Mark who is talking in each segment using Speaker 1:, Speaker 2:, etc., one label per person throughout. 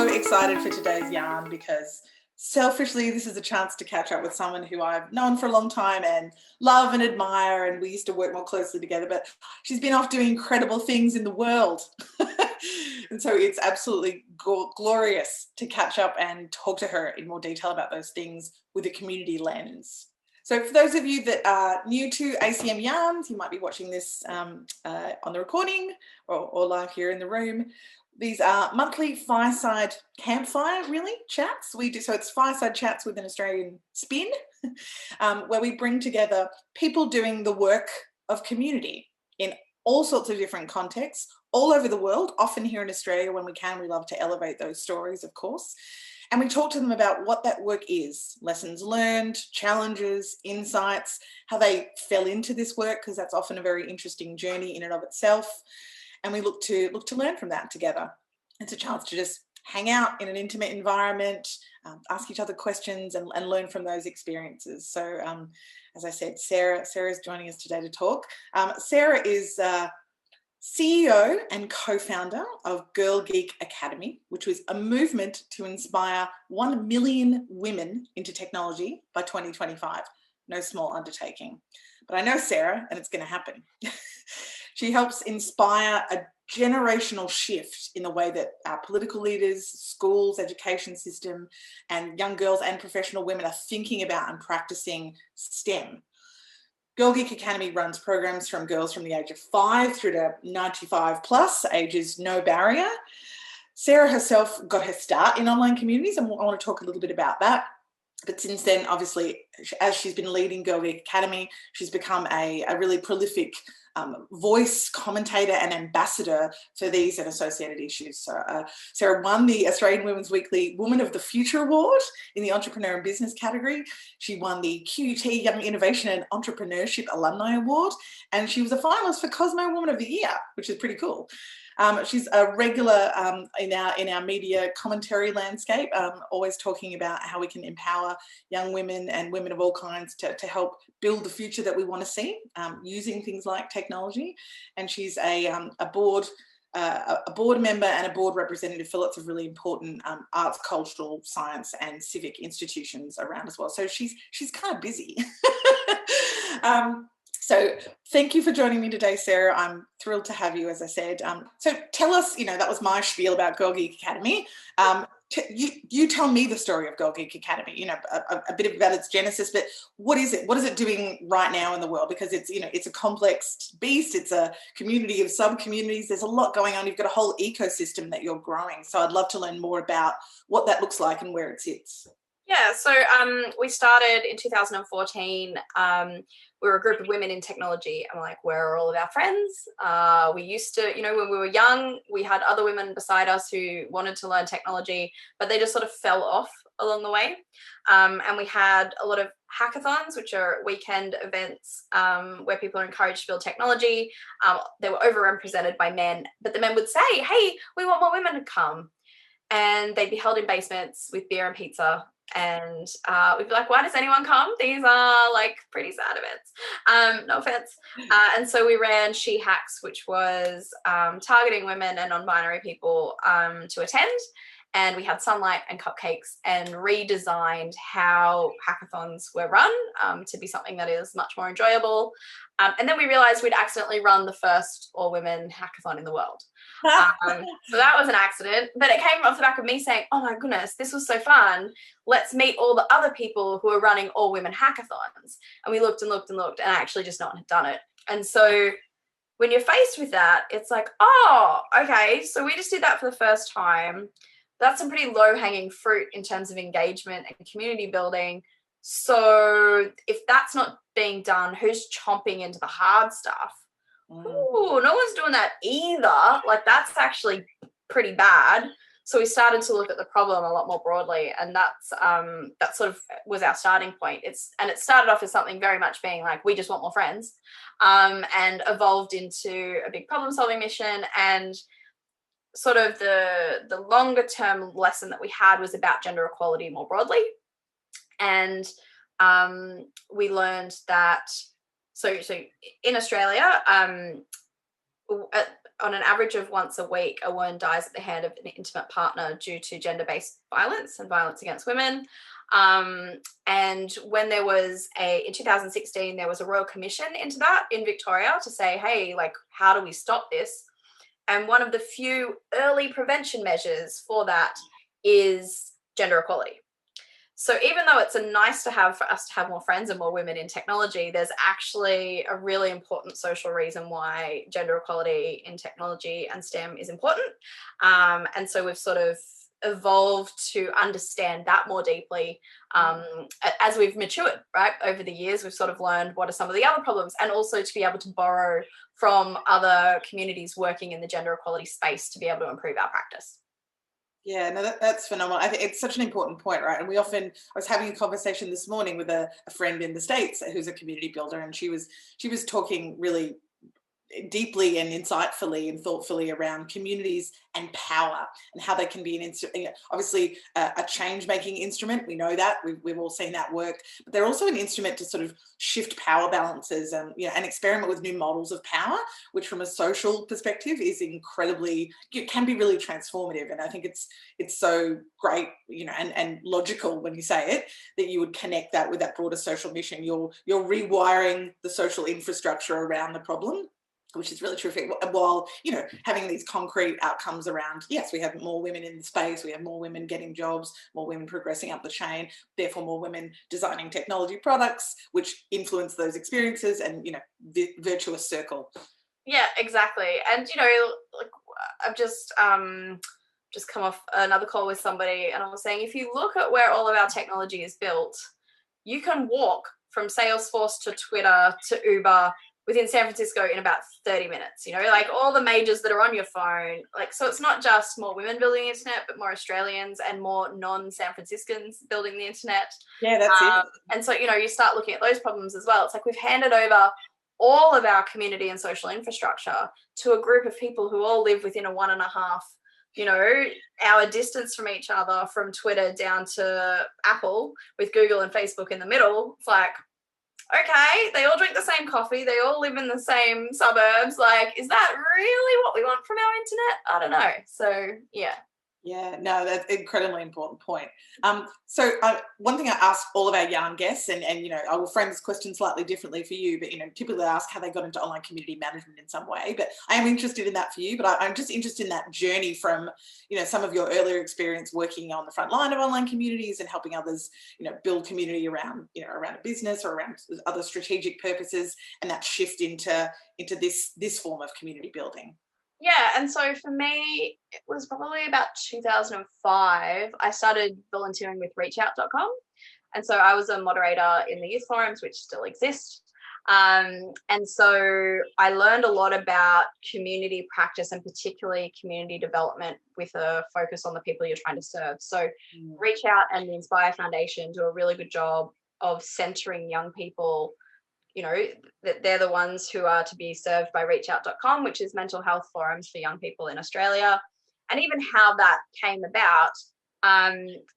Speaker 1: so excited for today's yarn because selfishly, this is a chance to catch up with someone who I've known for a long time and love and admire, and we used to work more closely together, but she's been off doing incredible things in the world. And so it's absolutely glorious to catch up and talk to her in more detail about those things with a community lens. So for those of you that are new to ACM Yarns, you might be watching this on the recording or live here in the room. These are monthly fireside campfire, really, chats. We do, so it's fireside chats with an Australian spin, where we bring together people doing the work of community in all sorts of different contexts, all over the world, often here in Australia when we can. We love to elevate those stories, of course. And we talk to them about what that work is, lessons learned, challenges, insights, how they fell into this work, because that's often a very interesting journey in and of itself. And we look to learn from that together. It's a chance to just hang out in an intimate environment, ask each other questions and learn from those experiences. So as I said, Sarah's joining us today to talk. Sarah is CEO and co-founder of Girl Geek Academy, which was a movement to inspire 1 million women into technology by 2025. No small undertaking. But I know Sarah, and it's going to happen. She helps inspire a generational shift in the way that our political leaders, schools, education system, and young girls and professional women are thinking about and practicing STEM. Girl Geek Academy runs programs from girls from the age of 5 through to 95 plus, ages no barrier. Sarah herself got her start in online communities, and I want to talk a little bit about that. But since then, obviously, as she's been leading Girl Geek Academy, she's become a really prolific voice, commentator and ambassador for these and associated issues. So Sarah won the Australian Women's Weekly Woman of the Future Award in the Entrepreneur and Business category. She won the QUT Young Innovation and Entrepreneurship Alumni Award, and she was a finalist for Cosmo Woman of the Year, which is pretty cool. She's a regular in our media commentary landscape, always talking about how we can empower young women and women of all kinds to help build the future that we want to see using things like technology. And she's a board member and a board representative for lots of really important arts, cultural, science, and civic institutions around as well. So she's kind of busy. So thank you for joining me today, Sarah. I'm thrilled to have you, as I said. So tell us, that was my spiel about Girl Geek Academy. You tell me the story of Girl Geek Academy, a bit about its genesis, but what is it? What is it doing right now in the world? Because it's, it's a complex beast. It's a community of sub-communities. There's a lot going on. You've got a whole ecosystem that you're growing. So I'd love to learn more about what that looks like and where it sits.
Speaker 2: Yeah, so we started in 2014. We were a group of women in technology, and we're like, where are all of our friends? We used to, when we were young, we had other women beside us who wanted to learn technology, but they just sort of fell off along the way. And we had a lot of hackathons, which are weekend events where people are encouraged to build technology. They were overrepresented by men, but the men would say, hey, we want more women to come. And they'd be held in basements with beer and pizza. And we'd be like, why does anyone come? These are like pretty sad events. No offense. And so we ran She Hacks, which was targeting women and non-binary people to attend. And we had sunlight and cupcakes and redesigned how hackathons were run to be something that is much more enjoyable. And then we realized we'd accidentally run the first all-women hackathon in the world. So that was an accident, but it came off the back of me saying, oh my goodness, this was so fun. Let's meet all the other people who are running all-women hackathons. And we looked and looked and looked, and actually just no one had done it. And so when you're faced with that, it's like, oh, okay, so we just did that for the first time. That's some pretty low-hanging fruit in terms of engagement and community building. So if that's not being done, who's chomping into the hard stuff? Ooh, no one's doing that either. Like, that's actually pretty bad. So we started to look at the problem a lot more broadly, and that's that sort of was our starting point. It started off as something very much being like, we just want more friends, and evolved into a big problem-solving mission. And sort of the longer term lesson that we had was about gender equality more broadly. And we learned that so in Australia, on an average of once a week, a woman dies at the hand of an intimate partner due to gender-based violence and violence against women. And when there was in 2016, there was a royal commission into that in Victoria to say, hey, like, how do we stop this? And one of the few early prevention measures for that is gender equality. So even though it's a nice to have for us to have more friends and more women in technology, there's actually a really important social reason why gender equality in technology and STEM is important. And so we've sort of evolved to understand that more deeply as we've matured, right? Over the years, we've sort of learned what are some of the other problems, and also to be able to borrow from other communities working in the gender equality space to be able to improve our practice.
Speaker 1: Yeah, no, that's phenomenal. I think it's such an important point, right? And I was having a conversation this morning with a friend in the States who's a community builder, and she was talking really deeply and insightfully and thoughtfully around communities and power and how they can be obviously a change-making instrument. We know that we've all seen that work, but they're also an instrument to sort of shift power balances and and experiment with new models of power, which from a social perspective is incredibly, it can be really transformative. And I think it's so great, and logical when you say it, that you would connect that with that broader social mission. You're rewiring the social infrastructure around the problem, which is really terrific, while having these concrete outcomes around, yes, we have more women in the space, we have more women getting jobs, more women progressing up the chain, therefore more women designing technology products which influence those experiences, and the virtuous circle.
Speaker 2: Yeah, exactly. And like, I've just come off another call with somebody, and I was saying, if you look at where all of our technology is built, you can walk from Salesforce to Twitter to Uber within San Francisco in about 30 minutes, like all the majors that are on your phone. Like, so it's not just more women building the internet, but more Australians and more non-San Franciscans building the internet.
Speaker 1: Yeah, that's it.
Speaker 2: And so, you start looking at those problems as well. It's like we've handed over all of our community and social infrastructure to a group of people who all live within a 1.5 hour distance from each other, from Twitter down to Apple, with Google and Facebook in the middle. It's like, okay, they all drink the same coffee, they all live in the same suburbs. Like, is that really what we want from our internet? I don't know. So, yeah.
Speaker 1: Yeah, no, that's an incredibly important point. So one thing I ask all of our yarn guests, and I will frame this question slightly differently for you, but typically I ask how they got into online community management in some way. But I am interested in that for you. But I'm just interested in that journey from some of your earlier experience working on the front line of online communities and helping others build community around around a business or around other strategic purposes, and that shift into this form of community building.
Speaker 2: Yeah, and so for me, it was probably about 2005. I started volunteering with reachout.com. And so I was a moderator in the youth forums, which still exist. And so I learned a lot about community practice, and particularly community development with a focus on the people you're trying to serve. So Reach Out and the Inspire Foundation do a really good job of centering young people, that they're the ones who are to be served by reachout.com, which is mental health forums for young people in Australia. And even how that came about,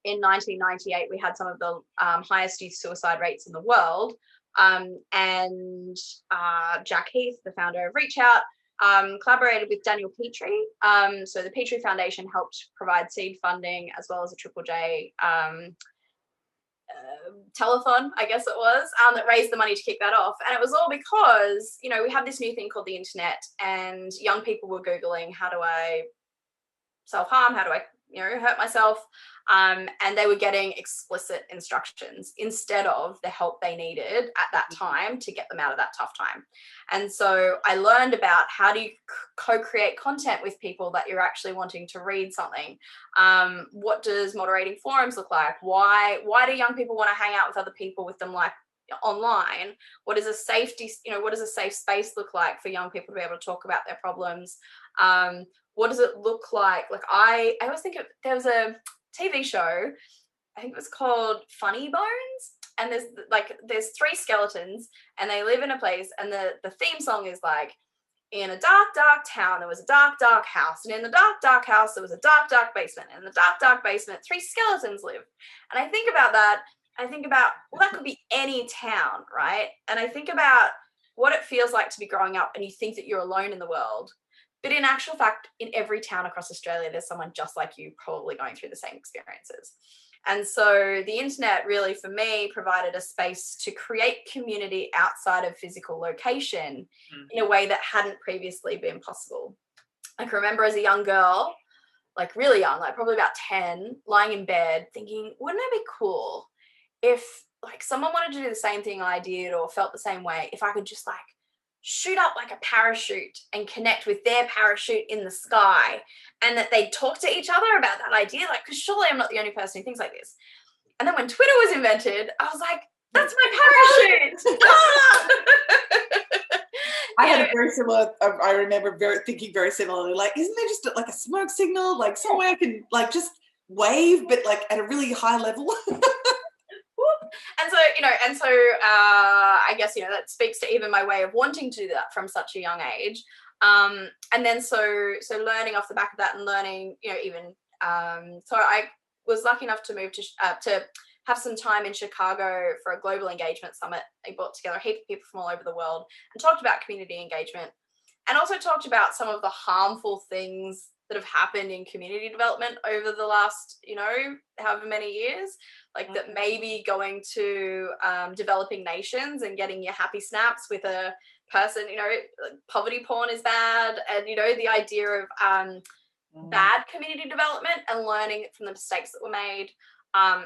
Speaker 2: in 1998, we had some of the highest youth suicide rates in the world. And Jack Heath, the founder of Reach Out, collaborated with Daniel Petrie. So the Petrie Foundation helped provide seed funding, as well as a Triple J telethon, I guess it was, that raised the money to kick that off. And it was all because, we have this new thing called the internet, and young people were Googling, how do I self-harm? How do I, hurt myself? And they were getting explicit instructions instead of the help they needed at that time to get them out of that tough time. And so I learned about how do you co-create content with people that you're actually wanting to read something. What does moderating forums look like? Why do young people want to hang out with other people with them, like online? What is a safety, what does a safe space look like for young people to be able to talk about their problems? What does it look like? Like I always think there was a TV show, I think it was called Funny Bones, and there's 3 skeletons, and they live in a place, and the theme song is like, in a dark, dark town, there was a dark, dark house, and in the dark, dark house, there was a dark, dark basement, and in the dark, dark basement, 3 skeletons live. And I think about that, well, that could be any town, right? And I think about what it feels like to be growing up and you think that you're alone in the world. But in actual fact, in every town across Australia, there's someone just like you probably going through the same experiences. And so the internet really, for me, provided a space to create community outside of physical location in a way that hadn't previously been possible. I can remember as a young girl, like really young, like probably about 10, lying in bed thinking, wouldn't it be cool if like someone wanted to do the same thing I did or felt the same way, if I could just like shoot up like a parachute and connect with their parachute in the sky, and that they'd talk to each other about that idea, like, because surely I'm not the only person who thinks like this. And then when Twitter was invented, I was like, that's my parachute.
Speaker 1: I had a very similar, I remember thinking very similarly, like, isn't there just like a smoke signal, like somewhere I can like just wave, but like at a really high level?
Speaker 2: And so, I guess, that speaks to even my way of wanting to do that from such a young age. And then so learning off the back of that and learning, even, so I was lucky enough to move to have some time in Chicago for a global engagement summit. They brought together a heap of people from all over the world and talked about community engagement, and also talked about some of the harmful things that have happened in community development over the last, however many years, like that maybe going to developing nations and getting your happy snaps with a person, poverty porn is bad, and, the idea of bad community development and learning from the mistakes that were made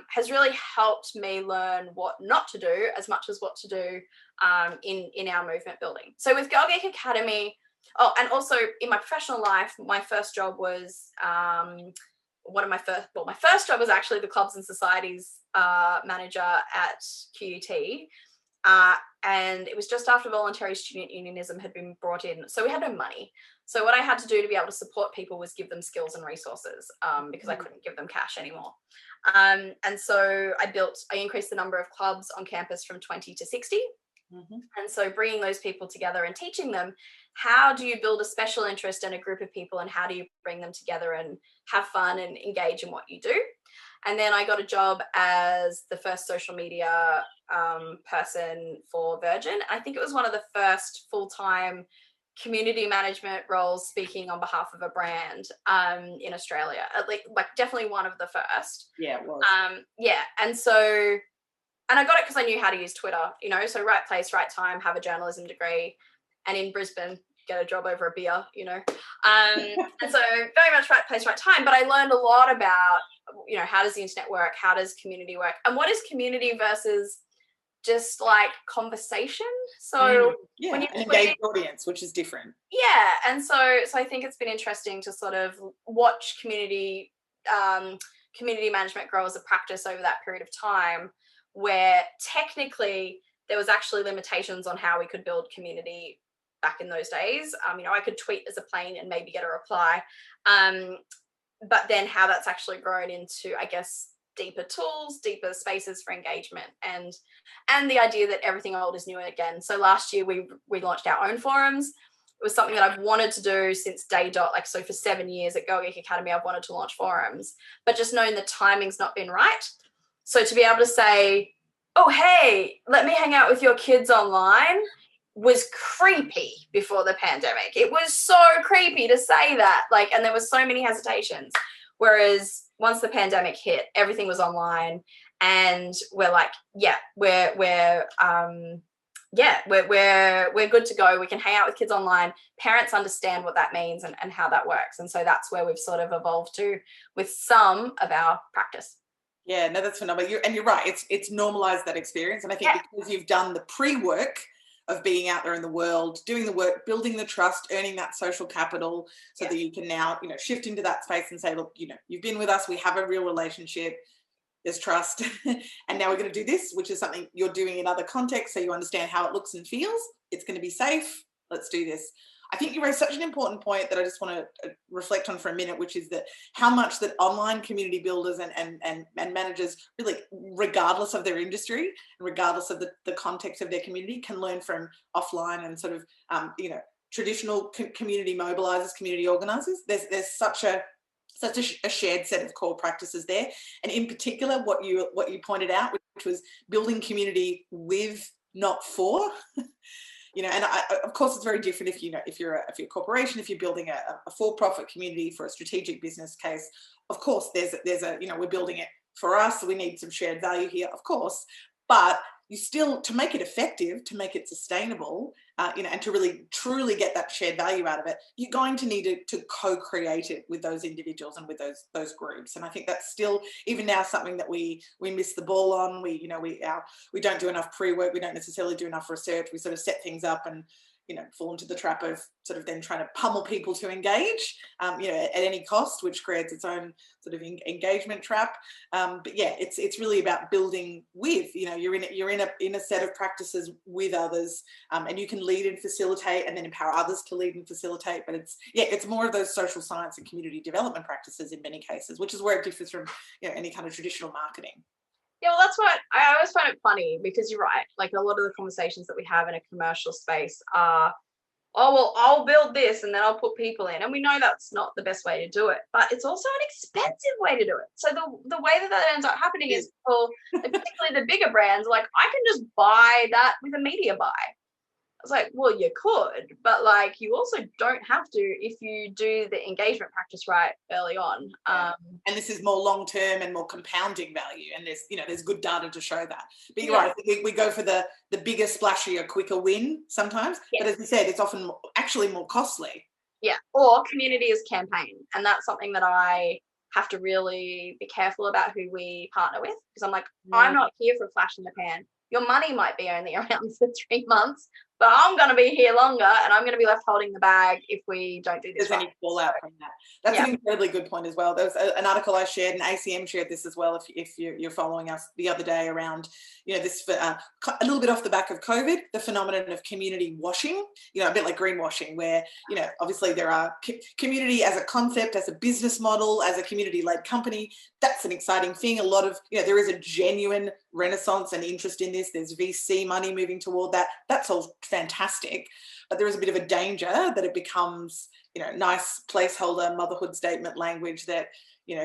Speaker 2: has really helped me learn what not to do as much as what to do in our movement building. So with Girl Geek Academy, and also in my professional life, my first job was my first job was actually the Clubs and Societies manager at QUT. And it was just after voluntary student unionism had been brought in. So we had no money. So what I had to do to be able to support people was give them skills and resources because I couldn't give them cash anymore. And so I increased the number of clubs on campus from 20 to 60. And so bringing those people together and teaching them, how do you build a special interest in a group of people, and how do you bring them together and have fun and engage in what you do? And then I got a job as the first social media person for Virgin. I think it was one of the first full-time community management roles speaking on behalf of a brand in Australia. Like definitely one of the first.
Speaker 1: Yeah, it was.
Speaker 2: And I got it because I knew how to use Twitter, so right place, right time, have a journalism degree, and in Brisbane, get a job over a beer, and so very much right place, right time. But I learned a lot about, how does the internet work? How does community work? And what is community versus just like conversation? So
Speaker 1: when you engage audience, which is different.
Speaker 2: Yeah. And so I think it's been interesting to sort of watch community management grow as a practice over that period of time, where technically there was actually limitations on how we could build community back in those days. I could tweet as a plane and maybe get a reply. But then how that's actually grown into, I guess, deeper tools, deeper spaces for engagement, and the idea that everything old is new again. So last year we launched our own forums. It was something that I've wanted to do since day dot. Like, so for 7 years at Girl Geek Academy, I've wanted to launch forums, but just knowing the timing's not been right. So to be able to say, oh, hey, let me hang out with your kids online was creepy before the pandemic. It was so creepy to say that, and there was so many hesitations. Whereas once the pandemic hit, everything was online, and we're like, we're good to go. We can hang out with kids online. Parents understand what that means and how that works. And so that's where we've sort of evolved to with some of our practice.
Speaker 1: Yeah, no, that's phenomenal. You're right. It's normalized that experience. And I think because you've done the pre-work of being out there in the world, doing the work, building the trust, earning that social capital, so that you can now, shift into that space and say, look, you've been with us, we have a real relationship, there's trust, and now we're going to do this, which is something you're doing in other contexts, so you understand how it looks and feels. It's going to be safe. Let's do this. I think you raised such an important point that I just want to reflect on for a minute, which is that how much that online community builders and managers, really, regardless of their industry, regardless of the context of their community, can learn from offline and sort of, traditional community mobilizers, community organizers. There's such a shared set of core practices there. And in particular, what you pointed out, which was building community with, not for. and of course it's very different if you're a corporation, if you're building a for-profit community for a strategic business case. Of course, there's a we're building it for us, so we need some shared value here, of course, but you still, to make it effective, to make it sustainable, and to really truly get that shared value out of it, you're going to need to co-create it with those individuals and with those groups. And I think that's still, even now, something that we miss the ball on. We don't do enough pre-work. We don't necessarily do enough research. We sort of set things up and fall into the trap of sort of then trying to pummel people to engage, at any cost, which creates its own sort of engagement trap. But yeah, it's really about building with, you're in a set of practices with others, and you can lead and facilitate, and then empower others to lead and facilitate. But it's more of those social science and community development practices in many cases, which is where it differs from any kind of traditional marketing.
Speaker 2: Yeah, well, that's what I always find it funny, because you're right. Like, a lot of the conversations that we have in a commercial space are, oh, well, I'll build this and then I'll put people in. And we know that's not the best way to do it, but it's also an expensive way to do it. So the way that ends up happening is people, particularly the bigger brands, like, I can just buy that with a media buy. I was like, well, you could, but like, you also don't have to if you do the engagement practice right early on.
Speaker 1: Yeah. And this is more long-term and more compounding value, and there's good data to show that. But you're right, we go for the bigger, splashier, quicker win sometimes. Yes. But as you said, it's often actually more costly.
Speaker 2: Yeah, or community as campaign, and that's something that I have to really be careful about who we partner with, because I'm like, I'm not here for a flash in the pan. Your money might be only around for 3 months, but I'm going to be here longer, and I'm going to be left holding the bag if we don't do this.
Speaker 1: There's any fallout from that. That's an incredibly good point as well. There was an article I shared, and ACM shared this as well, if you're following us, the other day, around this a little bit off the back of COVID, the phenomenon of community washing, a bit like greenwashing, where obviously there are community as a concept, as a business model, as a community-led company. That's an exciting thing. A lot of there is a genuine renaissance and interest in this. There's VC money moving toward that. That's all fantastic, but there is a bit of a danger that it becomes nice placeholder motherhood statement language that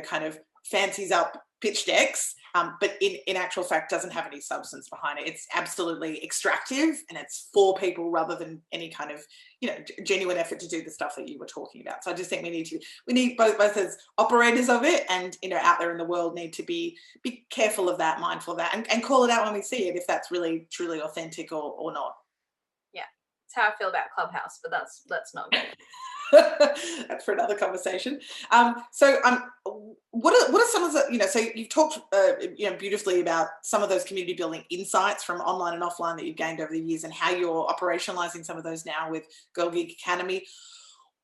Speaker 1: kind of fancies up pitch decks, but in actual fact doesn't have any substance behind it. It's absolutely extractive, and it's for people rather than any kind of genuine effort to do the stuff that you were talking about. So I just think we need both as operators of it, and out there in the world, need to be careful of that, mindful of that, and call it out when we see it, if that's really truly authentic or not.
Speaker 2: Yeah, that's how I feel about Clubhouse, but that's not good.
Speaker 1: That's for another conversation. What are some of the, so you've talked beautifully about some of those community building insights from online and offline that you've gained over the years, and how you're operationalizing some of those now with Girl Geek Academy.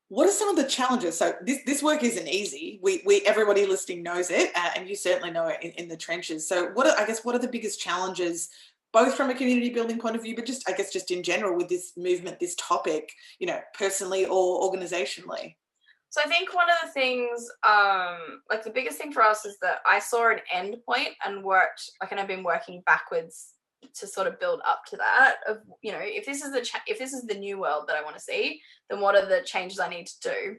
Speaker 1: What are some of the challenges? So this work isn't easy. Everybody listening knows it, and you certainly know it in the trenches. So what are the biggest challenges, both from a community building point of view, but just in general with this movement, this topic, personally or organizationally?
Speaker 2: So I think one of the things, like the biggest thing for us, is that I saw an end point and worked, and I've been working backwards to sort of build up to that. Of if this is the new world that I want to see, then what are the changes I need to do?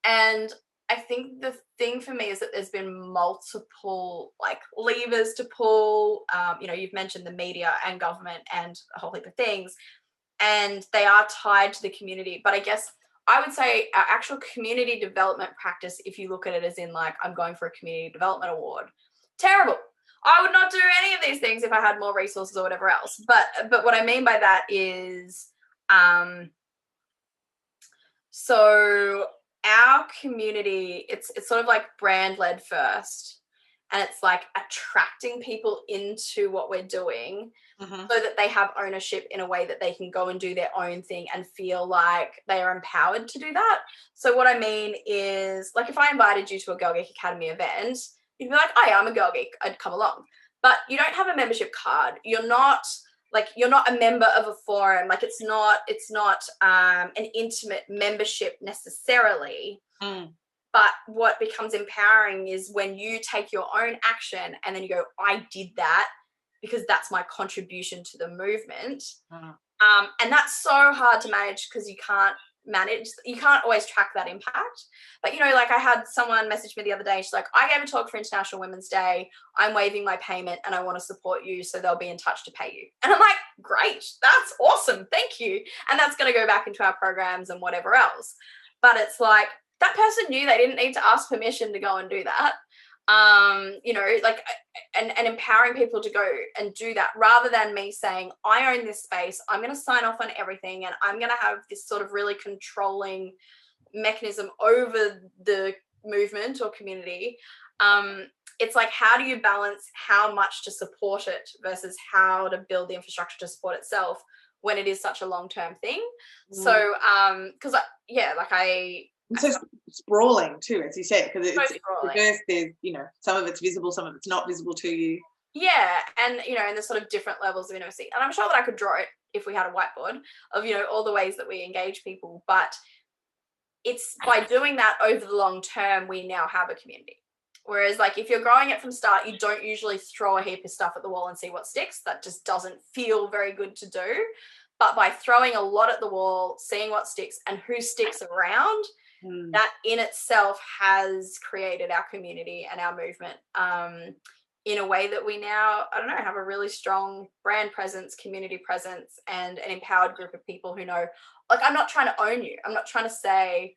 Speaker 2: And I think the thing for me is that there's been multiple levers to pull. You've mentioned the media and government and a whole heap of things, and they are tied to the community. But I guess I would say our actual community development practice, if you look at it as in I'm going for a community development award, terrible. I would not do any of these things if I had more resources or whatever else. But what I mean by that is, so our community, it's sort of like brand led first, and it's attracting people into what we're doing, so that they have ownership in a way that they can go and do their own thing and feel like they are empowered to do that. So what I mean is, if I invited you to a Girl Geek Academy event, you'd be like, oh yeah, I'm a Girl Geek, I'd come along. But you don't have a membership card. You're not a member of a forum. It's not an intimate membership necessarily. But what becomes empowering is when you take your own action and then you go, I did that because that's my contribution to the movement. And that's so hard to manage, because you can't manage, you can't always track that impact. But, you know, like I had someone message me the other day, she's like, I gave a talk for International Women's Day, I'm waiving my payment and I want to support you, so they'll be in touch to pay you. And I'm like, great, that's awesome, thank you. And that's going to go back into our programs and whatever else. But it's like, that person knew they didn't need to ask permission to go and do that. You know, like, and empowering people to go and do that, rather than me saying, I own this space, I'm going to sign off on everything, and I'm going to have this sort of really controlling mechanism over the movement or community. It's like, how do you balance how much to support it versus how to build the infrastructure to support itself when it is such a long-term thing? So, because
Speaker 1: it's so sprawling too, as you said, because it's diverse. There's, you know, some of it's visible, some of it's not visible to you.
Speaker 2: Yeah, and, you know, and there's sort of different levels of intimacy. And I'm sure that I could draw it if we had a whiteboard of, you know, all the ways that we engage people. But it's by doing that over the long term, we now have a community. Whereas, like, if you're growing it from start, you don't usually throw a heap of stuff at the wall and see what sticks. That just doesn't feel very good to do. But by throwing a lot at the wall, seeing what sticks and who sticks around, that in itself has created our community and our movement in a way that we now, I don't know, have a really strong brand presence, community presence, and an empowered group of people who know, like, I'm not trying to own you. I'm not trying to say,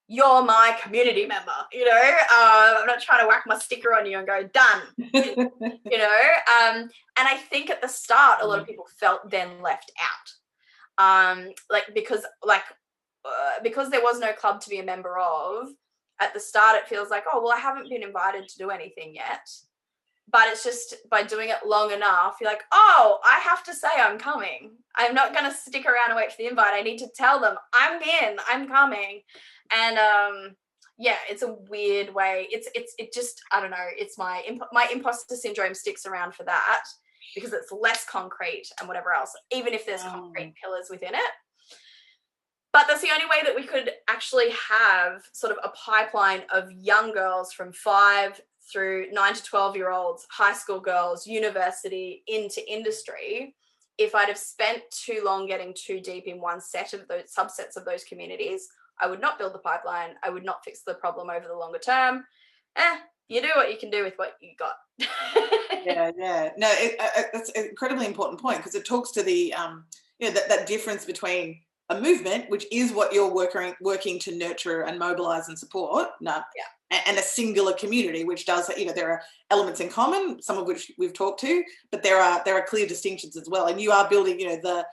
Speaker 2: you're my community member, you know. I'm not trying to whack my sticker on you and go, done, you know. And I think at the start, a lot of people felt then left out. Because there was no club to be a member of, at the start it feels like, oh, well, I haven't been invited to do anything yet. But it's just by doing it long enough, you're like, oh, I have to say I'm coming. I'm not going to stick around and wait for the invite. I need to tell them I'm in, I'm coming. And yeah, it's a weird way. It just, I don't know, it's my imposter syndrome sticks around for that, because it's less concrete and whatever else, even if there's concrete pillars within it. But that's the only way that we could actually have sort of a pipeline of young girls from 5 through 9 to 12-year-olds, high school girls, university, into industry. If I'd have spent too long getting too deep in one set of those subsets of those communities, I would not build the pipeline. I would not fix the problem over the longer term. You do what you can do with what you got.
Speaker 1: Yeah. No, that's an incredibly important point, because it talks to the, that difference between a movement, which is what you're working to nurture and mobilize and support, and a singular community, which does, you know, there are elements in common, some of which we've talked to, but there are clear distinctions as well. And you are building, you know, the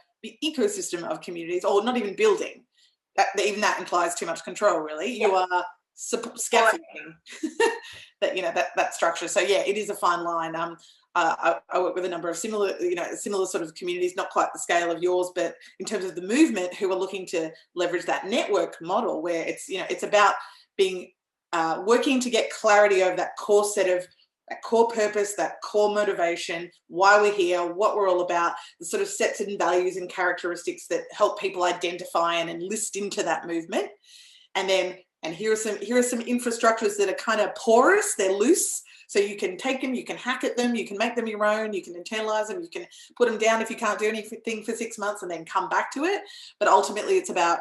Speaker 1: ecosystem of communities, or not even building. Even that implies too much control, really. Yeah. You are scaffolding that, you know, that structure. So yeah, it is a fine line. I work with a number of similar sort of communities, not quite the scale of yours, but in terms of the movement, who are looking to leverage that network model, where it's, you know, it's about being working to get clarity over that core set of, that core purpose, that core motivation, why we're here, what we're all about, the sort of sets and values and characteristics that help people identify and enlist into that movement. And here are some infrastructures that are kind of porous, they're loose, so you can take them, you can hack at them, you can make them your own, you can internalize them, you can put them down if you can't do anything for 6 months and then come back to it. But ultimately it's about,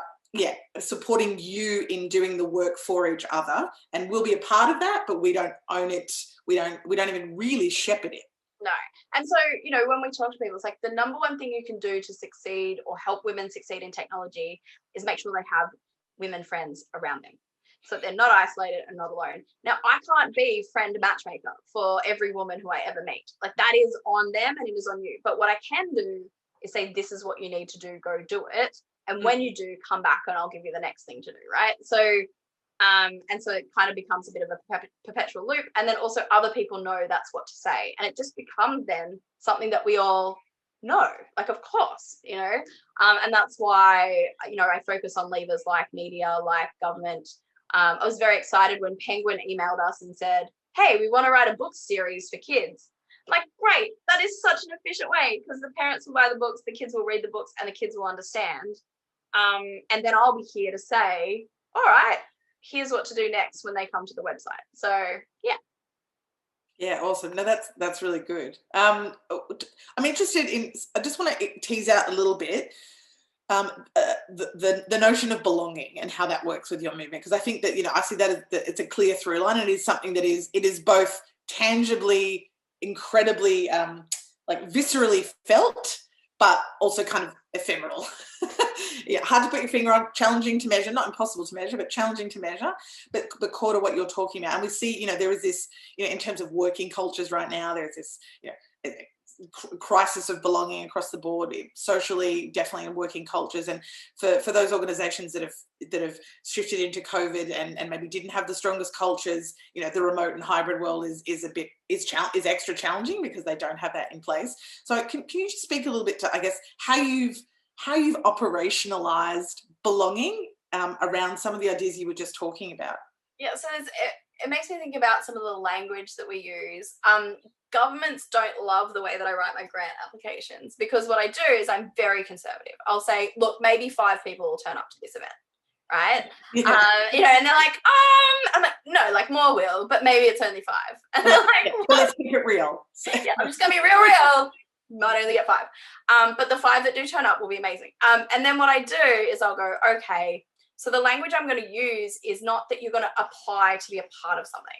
Speaker 1: supporting you in doing the work for each other, and we'll be a part of that, but we don't own it. We don't even really shepherd it.
Speaker 2: No. And so, you know, when we talk to people, it's like the number one thing you can do to succeed or help women succeed in technology is make sure they have women friends around them, so they're not isolated and not alone. Now, I can't be friend matchmaker for every woman who I ever meet. Like, that is on them and it is on you. But what I can do is say, this is what you need to do, go do it. And when you do, come back and I'll give you the next thing to do, right? So, and so it kind of becomes a bit of a perpetual loop. And then also other people know that's what to say. And it just becomes then something that we all know, like, of course, you know. And that's why, you know, I focus on levers like media, like government. I was very excited when Penguin emailed us and said, hey, we want to write a book series for kids. Like, great, that is such an efficient way, because the parents will buy the books, the kids will read the books, and the kids will understand. And then I'll be here to say, all right, here's what to do next when they come to the website. So, yeah.
Speaker 1: Yeah, awesome. No, that's really good. I'm interested in, I just want to tease out a little bit. the notion of belonging and how that works with your movement, because I think that, you know, I see that as it's a clear through line, and it is something that is both tangibly incredibly like viscerally felt, but also kind of ephemeral. Yeah, hard to put your finger on, challenging to measure, not impossible to measure, but challenging to measure, but core to what you're talking about. And we see, you know, there is this, you know, in terms of working cultures right now, there's this, you know, crisis of belonging across the board, socially, definitely in working cultures. And for those organizations that have shifted into COVID and maybe didn't have the strongest cultures, you know, the remote and hybrid world is extra challenging because they don't have that in place. So can you just speak a little bit to, I guess, how you've operationalized belonging around some of the ideas you were just talking about?
Speaker 2: Yeah, so it makes me think about some of the language that we use. Governments don't love the way that I write my grant applications, because what I do is I'm very conservative. I'll say, look, maybe 5 people will turn up to this event, right?
Speaker 1: Yeah.
Speaker 2: You know, and they're like, I'm like, no, like more will, but maybe it's only 5. And they're like,
Speaker 1: well, let's keep it real. So.
Speaker 2: Yeah, I'm just gonna be real. Might only get 5, but the 5 that do turn up will be amazing. And then what I do is I'll go, okay, so the language I'm going to use is not that you're going to apply to be a part of something.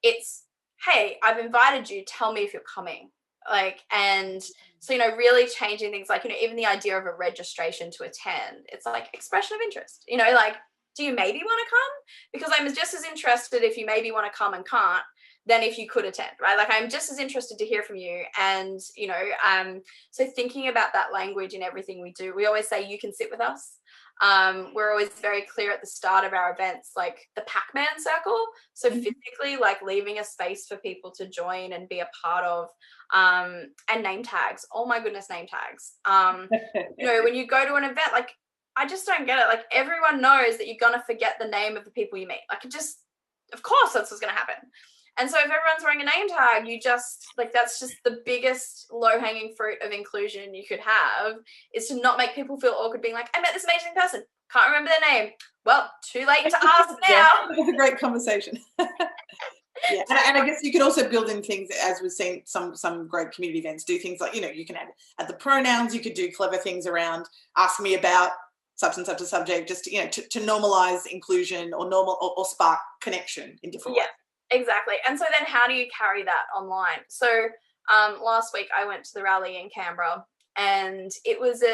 Speaker 2: It's, hey, I've invited you, tell me if you're coming. Like, and so, you know, really changing things, like, you know, even the idea of a registration to attend, it's like expression of interest, you know, like, do you maybe want to come? Because I'm just as interested if you maybe want to come and can't than if you could attend, right? Like, I'm just as interested to hear from you. And, you know, so thinking about that language in everything we do, we always say, you can sit with us. We're always very clear at the start of our events, like the Pac-Man circle. So physically, like, leaving a space for people to join and be a part of, and name tags. Oh my goodness, name tags. You know, when you go to an event, like, I just don't get it. Like, everyone knows that you're going to forget the name of the people you meet. Like, it just, of course, that's what's going to happen. And so if everyone's wearing a name tag, you just, like, that's just the biggest low-hanging fruit of inclusion you could have, is to not make people feel awkward being like, I met this amazing person, can't remember their name. Well, too late to ask now.
Speaker 1: It's a great conversation. Yeah, and I guess you could also build in things, as we've seen some great community events do things like, you know, you can add the pronouns, you could do clever things around ask me about such and such a subject, just to, you know, to normalize inclusion or spark connection in different ways.
Speaker 2: Exactly. And so then how do you carry that online? So last week I went to the rally in Canberra, and it was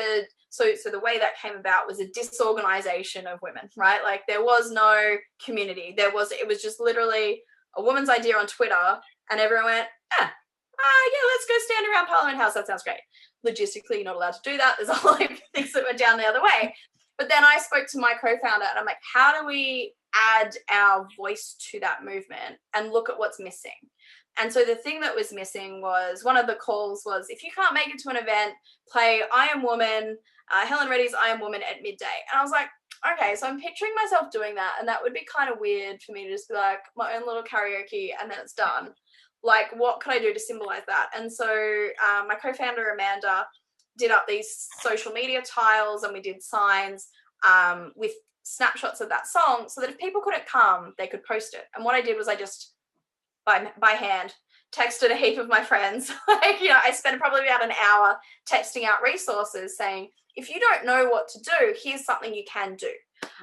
Speaker 2: so the way that came about was a disorganization of women, right? Like, there was no community. It was just literally a woman's idea on Twitter, and everyone went, yeah, let's go stand around Parliament House. That sounds great. Logistically, you're not allowed to do that. There's a whole heap of things that went down the other way. But then I spoke to my co-founder, and I'm like, how do we add our voice to that movement and look at what's missing? And so the thing that was missing was, one of the calls was, if you can't make it to an event, play I Am Woman, Helen Reddy's I Am Woman at midday. And I was like, okay, so I'm picturing myself doing that, and that would be kind of weird for me to just be like, my own little karaoke and then it's done. Like, what could I do to symbolize that? And so my co-founder Amanda did up these social media tiles, and we did signs with snapshots of that song, so that if people couldn't come, they could post it. And what I did was I just by hand texted a heap of my friends. Like, you know, I spent probably about an hour texting out resources saying, if you don't know what to do, here's something you can do.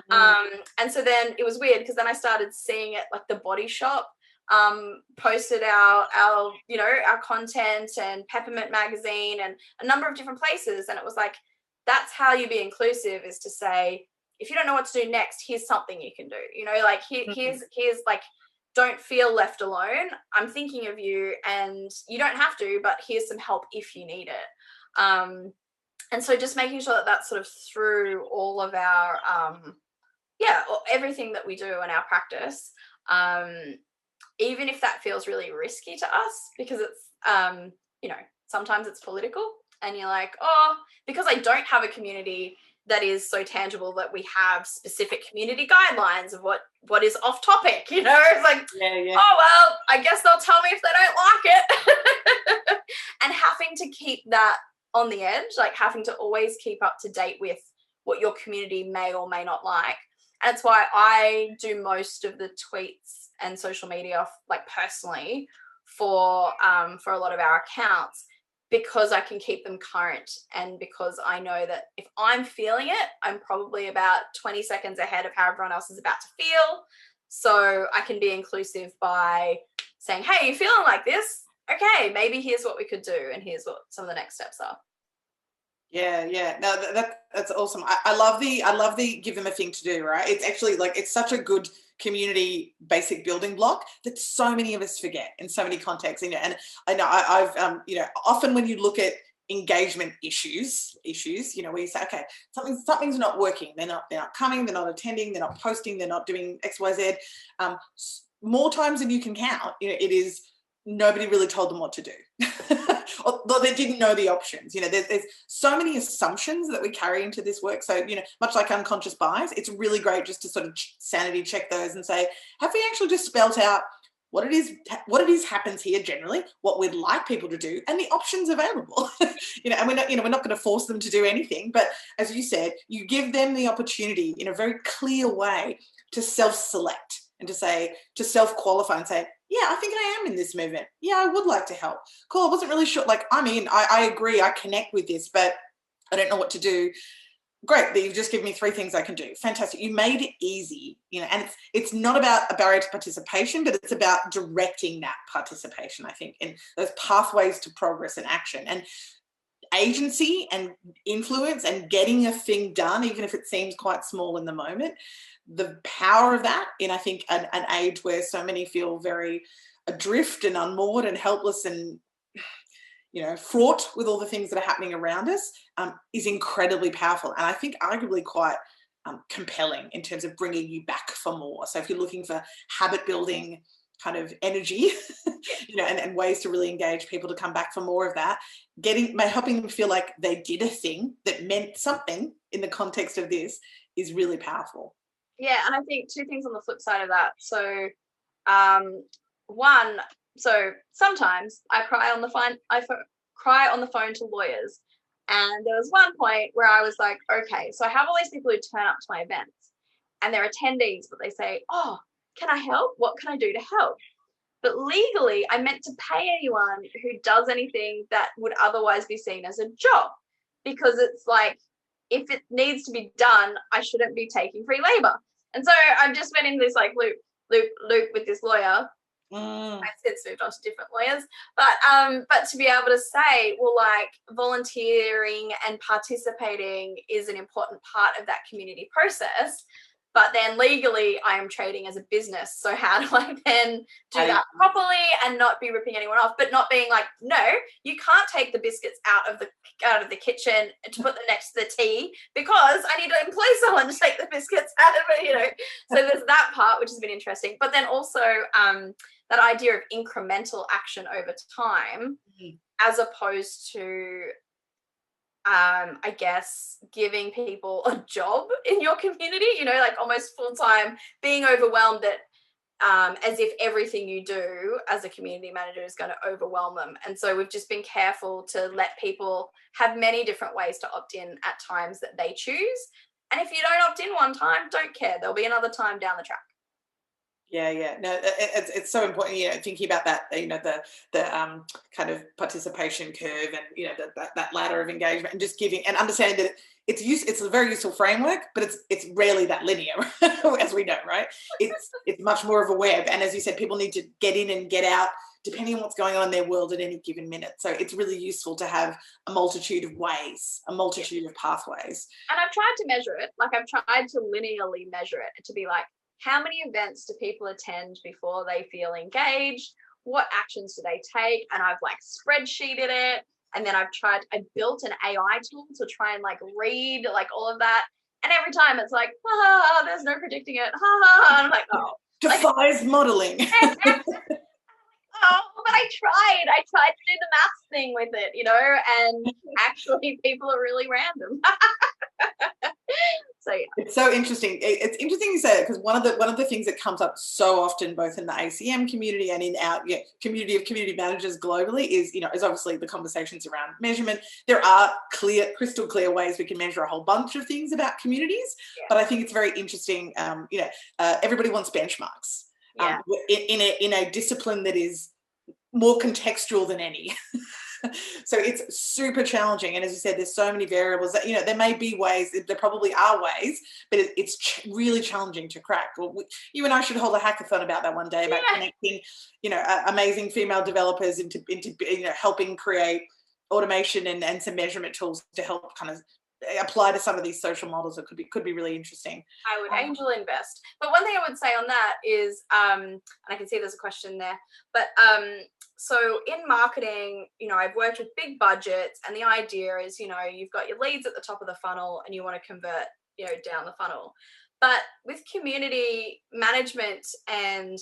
Speaker 2: And so then it was weird, because then I started seeing it, like the Body Shop posted our you know, our content, and Peppermint magazine, and a number of different places. And it was like, that's how you be inclusive, is to say, if you don't know what to do next, here's something you can do. You know, like, here's like, don't feel left alone. I'm thinking of you, and you don't have to, but here's some help if you need it. And so just making sure that that's sort of through all of our everything that we do in our practice. Even if that feels really risky to us, because it's, you know, sometimes it's political, and you're like, oh, because I don't have a community that is so tangible that we have specific community guidelines of what is off topic, you know, it's like, oh, well, I guess they'll tell me if they don't like it. And having to keep that on the edge, like having to always keep up to date with what your community may or may not like. And that's why I do most of the tweets and social media, like personally, for a lot of our accounts, because I can keep them current, and because I know that if I'm feeling it, I'm probably about 20 seconds ahead of how everyone else is about to feel. So I can be inclusive by saying, hey, you feeling like this? Okay, maybe here's what we could do, and here's what some of the next steps are.
Speaker 1: Yeah. No, that's awesome. I love the give them a thing to do, right? It's actually like, it's such a good community basic building block that so many of us forget in so many contexts. And I know I've often when you look at engagement issues, where you say, okay, something's not working. They're not coming, they're not attending, they're not posting, they're not doing X, Y, Z. More times than you can count, it is nobody really told them what to do. Although they didn't know the options. There's so many assumptions that we carry into this work. So, much like unconscious bias, it's really great just to sort of sanity check those and say, have we actually just spelt out what it is happens here generally, what we'd like people to do, and the options available. And we're not going to force them to do anything, but as you said, you give them the opportunity in a very clear way to self-select and to self-qualify and say, yeah, I think I am in this movement. Yeah, I would like to help. Cool, I wasn't really sure. Like, I agree, I connect with this, but I don't know what to do. Great, that you've just given me 3 things I can do. Fantastic. You made it easy, and it's not about a barrier to participation, but it's about directing that participation, I think, and those pathways to progress and action. And agency and influence and getting a thing done, even if it seems quite small in the moment, the power of that in, I think, an age where so many feel very adrift and unmoored and helpless and fraught with all the things that are happening around us, is incredibly powerful, and I think arguably quite compelling in terms of bringing you back for more. So if you're looking for habit building kind of energy, and ways to really engage people to come back for more of that, helping them feel like they did a thing that meant something in the context of this is really powerful.
Speaker 2: Yeah, and I think 2 things on the flip side of that. So, one, so sometimes I cry on the phone to lawyers, and there was one point where I was like, okay, so I have all these people who turn up to my events, and they're attendees, but they say, oh, can I help? What can I do to help? But legally, I'm meant to pay anyone who does anything that would otherwise be seen as a job, because it's like, if it needs to be done, I shouldn't be taking free labor. And so I've just been in this like loop with this lawyer. I've since moved on to different lawyers, but to be able to say, well, like, volunteering and participating is an important part of that community process, but then legally I am trading as a business. So how do I then do that properly and not be ripping anyone off, but not being like, no, you can't take the biscuits out of the kitchen to put them next to the tea, because I need to employ someone to take the biscuits out of it, So there's that part, which has been interesting. But then also that idea of incremental action over time, as opposed to I guess giving people a job in your community, like almost full-time, being overwhelmed that as if everything you do as a community manager is going to overwhelm them. And so we've just been careful to let people have many different ways to opt in at times that they choose. And if you don't opt in one time, don't care. There'll be another time down the track.
Speaker 1: Yeah. No, it's so important, thinking about that, the kind of participation curve and, that ladder of engagement, and just giving and understanding that it's a very useful framework, but it's rarely that linear, as we know, right? It's much more of a web. And as you said, people need to get in and get out depending on what's going on in their world at any given minute. So it's really useful to have a multitude of ways, a multitude of pathways.
Speaker 2: And I've tried to measure it. Like, I've tried to linearly measure it, to be like, how many events do people attend before they feel engaged? What actions do they take? And I've like spreadsheeted it. And then I built an AI tool to try and like read like all of that. And every time it's like, there's no predicting it. And I'm like, oh.
Speaker 1: Defies modeling.
Speaker 2: Oh, but I tried to do the maths thing with it, and actually people are really random. So yeah.
Speaker 1: It's so interesting. It's interesting you say it, because one of the things that comes up so often, both in the ACM community and in our community of community managers globally, is obviously the conversations around measurement. There are crystal clear ways we can measure a whole bunch of things about communities, but I think it's very interesting. Everybody wants benchmarks. In a discipline that is more contextual than any. So it's super challenging. And as you said, there's so many variables that, there may be ways, there probably are ways, but it's really challenging to crack. Well, you and I should hold a hackathon about that one day, about connecting, amazing female developers into helping create automation and some measurement tools to help kind of apply to some of these social models. It could be really interesting.
Speaker 2: I would angel invest. But one thing I would say on that is, and I can see there's a question there, but so in marketing, I've worked with big budgets, and the idea is, you've got your leads at the top of the funnel and you want to convert, down the funnel. But with community management and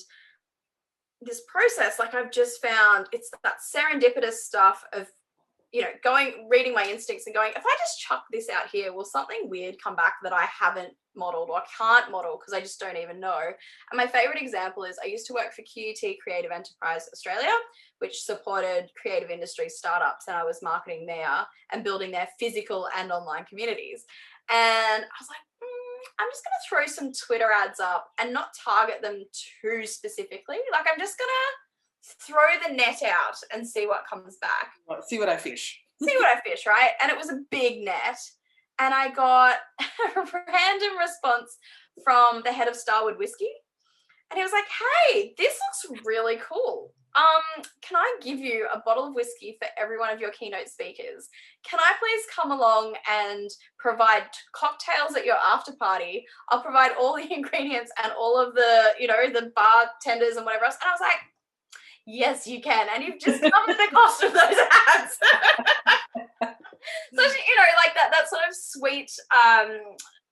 Speaker 2: this process, like, I've just found it's that serendipitous stuff of, reading my instincts and going, if I just chuck this out here, will something weird come back that I haven't modeled or can't model because I just don't even know? And my favorite example is I used to work for QUT, Creative Enterprise Australia, which supported creative industry startups, and I was marketing there and building their physical and online communities. And I was like, I'm just going to throw some Twitter ads up and not target them too specifically. Like, I'm just going to throw the net out and see what comes back.
Speaker 1: See what I fish.
Speaker 2: Right? And it was a big net. And I got a random response from the head of Starwood Whiskey. And he was like, hey, this looks really cool. Can I give you a bottle of whiskey for every one of your keynote speakers? Can I please come along and provide cocktails at your after party? I'll provide all the ingredients and all of the, the bartenders and whatever else. And I was like, yes, you can. And you've just covered the cost of those ads. So, like that sort of sweet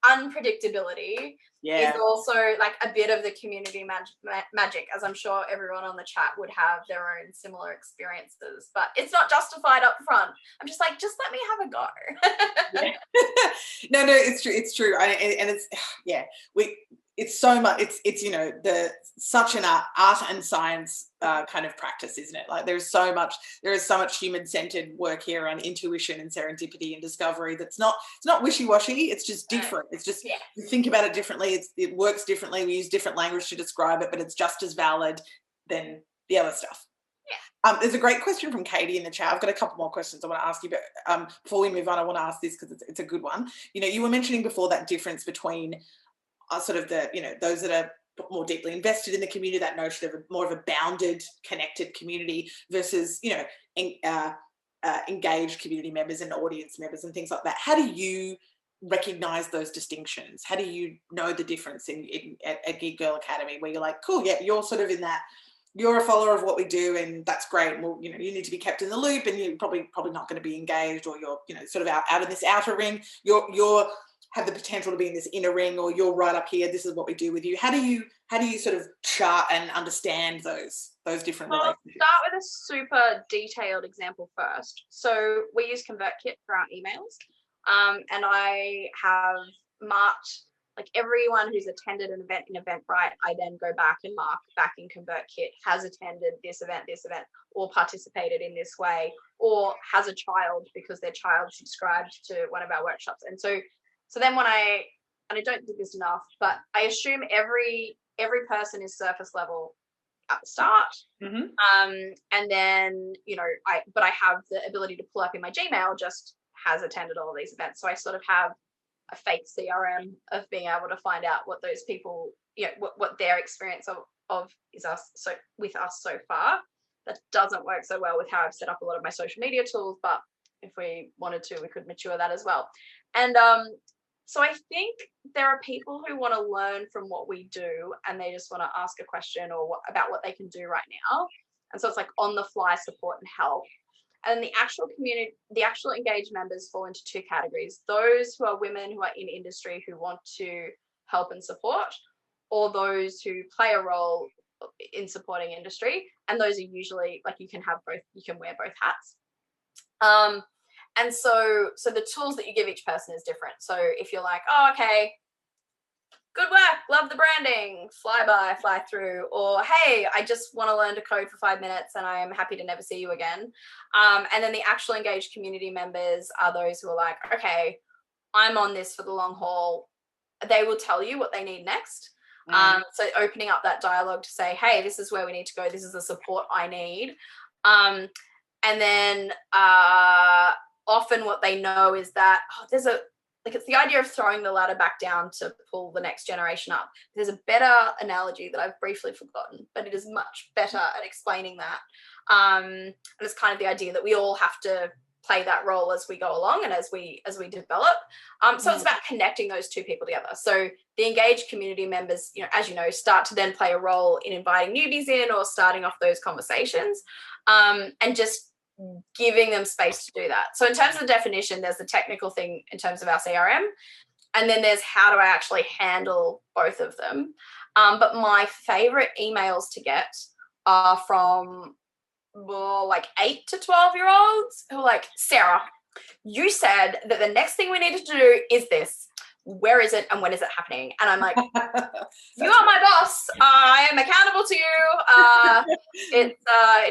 Speaker 2: unpredictability is also like a bit of the community magic, as I'm sure everyone on the chat would have their own similar experiences. But it's not justified up front. I'm just like, just let me have a go.
Speaker 1: No, it's true. And it's, it's so much, it's such an art and science kind of practice, isn't it? Like, there is so much human-centered work here on intuition and serendipity and discovery. It's not wishy-washy. It's just different. It's just, you think about it differently. It works differently. We use different language to describe it, but it's just as valid than the other stuff. Yeah. There's a great question from Katie in the chat. I've got a couple more questions I want to ask you, but before we move on, I want to ask this because it's a good one. You were mentioning before that difference between sort of the, those that are more deeply invested in the community, that notion of more of a bounded, connected community versus, engaged community members and audience members and things like that. How do you recognize those distinctions? How do you know the difference at Geek Girl Academy, where you're like, cool, yeah, you're sort of in that, you're a follower of what we do, and that's great. Well, you need to be kept in the loop, and you're probably not going to be engaged, or you're, sort of out in this outer ring. You're have the potential to be in this inner ring, or you're right up here. This is what we do with you. How do you sort of chart and understand those different relationships?
Speaker 2: I'll start with a super detailed example first. So we use ConvertKit for our emails, and I have marked like everyone who's attended an event in Eventbrite. I then go back and mark back in ConvertKit has attended this event, or participated in this way, or has a child because their child subscribed to one of our workshops. And so then when I don't do this enough, but I assume every person is surface level at the start. Mm-hmm. And then, I have the ability to pull up in my Gmail, just has attended all of these events. So I sort of have a fake CRM of being able to find out what those people, what their experience of is with us so far. That doesn't work so well with how I've set up a lot of my social media tools, but if we wanted to, we could mature that as well. And so I think there are people who want to learn from what we do, and they just want to ask a question about what they can do right now. And so it's like on the fly support and help. And the actual community, the actual engaged members fall into two categories: those who are women who are in industry who want to help and support, or those who play a role in supporting industry. And those are usually like, you can have both, you can wear both hats. And so the tools that you give each person is different. So if you're like, oh, okay, good work, love the branding, fly by, fly through, or hey, I just want to learn to code for 5 minutes and I'm happy to never see you again. And then the actual engaged community members are those who are like, okay, I'm on this for the long haul. They will tell you what they need next. So opening up that dialogue to say, hey, this is where we need to go. This is the support I need. And then often what they know is that it's the idea of throwing the ladder back down to pull the next generation up. There's a better analogy that I've briefly forgotten, but it is much better at explaining that. And it's kind of the idea that we all have to play that role as we go along and as we develop. So it's about connecting those two people together. So the engaged community members, as you know, start to then play a role in inviting newbies in or starting off those conversations, and just giving them space to do that. So in terms of the definition, there's the technical thing in terms of our CRM, and then there's how do I actually handle both of them. But my favorite emails to get are from more like 8 to 12-year-olds who are like, Sarah, you said that the next thing we need to do is this. Where is it and when is it happening? And I'm like, you are my boss. I am accountable to you. It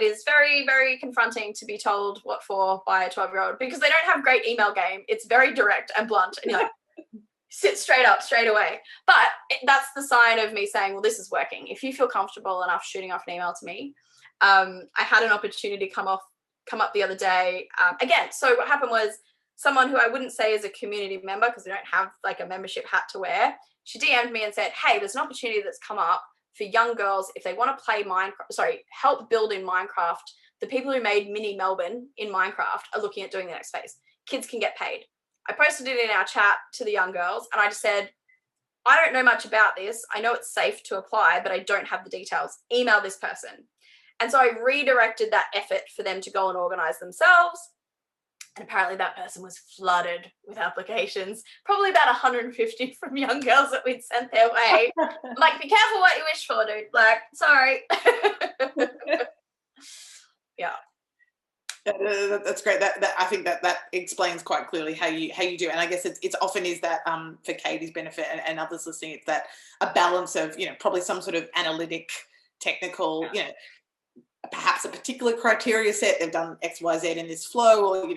Speaker 2: is very, very confronting to be told what for by a 12-year-old because they don't have great email game. It's very direct and blunt. And you're like, sit straight up, straight away. But that's the sign of me saying, well, this is working. If you feel comfortable enough shooting off an email to me, I had an opportunity come up the other day. Again, so what happened was someone who I wouldn't say is a community member because they don't have like a membership hat to wear. She DM'd me and said, hey, there's an opportunity that's come up for young girls if they want to play help build in Minecraft. The people who made Mini Melbourne in Minecraft are looking at doing the next phase. Kids can get paid. I posted it in our chat to the young girls and I just said, I don't know much about this. I know it's safe to apply, but I don't have the details. Email this person. And so I redirected that effort for them to go and organize themselves. And apparently that person was flooded with applications, probably about 150 from young girls that we'd sent their way. I'm like, be careful what you wish for, dude. Like, sorry. Yeah.
Speaker 1: That's great. That I think that explains quite clearly how you do. And I guess it's often is that for Katie's benefit and others listening, it's that a balance of, probably some sort of analytic, technical, perhaps a particular criteria set. They've done X, Y, Z in this flow, or,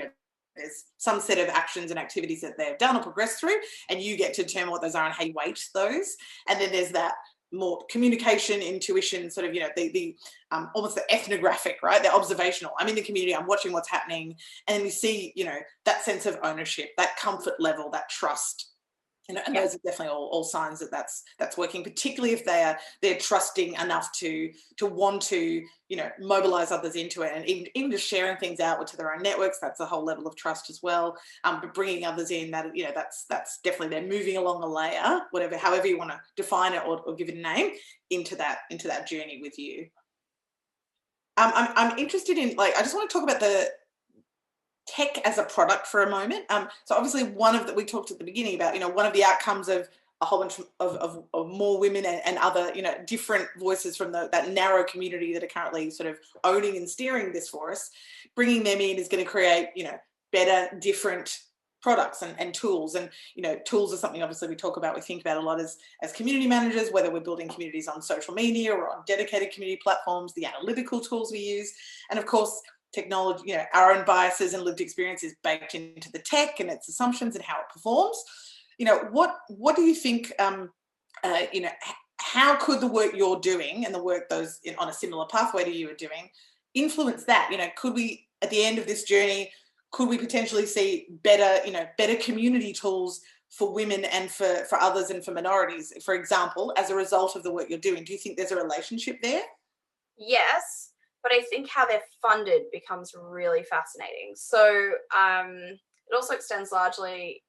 Speaker 1: there's some set of actions and activities that they've done or progressed through, and you get to determine what those are and how you weight those. And then there's that more communication, intuition, sort of, the almost the ethnographic, right? The observational. I'm in the community, I'm watching what's happening, and you see, that sense of ownership, that comfort level, that trust. And those are definitely all signs that that's working, particularly if they're trusting enough to want to, mobilize others into it, and even just sharing things out to their own networks. That's a whole level of trust as well. But bringing others in, that's definitely they're moving along a layer, however you want to define it or give it a name, into that journey with you. I'm interested in, I just want to talk about the tech as a product for a moment. So obviously we talked at the beginning about, one of the outcomes of a whole bunch of more women and other, different voices from that narrow community that are currently sort of owning and steering this for us, bringing them in is going to create, better, different products and tools. And, tools are something obviously we think about a lot as community managers, whether we're building communities on social media or on dedicated community platforms, the analytical tools we use. And of course, technology, our own biases and lived experience is baked into the tech and its assumptions and how it performs. What do you think, how could the work you're doing and the work those on a similar pathway to you are doing influence that? Could we, at the end of this journey, could we potentially see better community tools for women and for others and for minorities, for example, as a result of the work you're doing? Do you think there's a relationship there?
Speaker 2: Yes. But I think how they're funded becomes really fascinating. So it also extends largely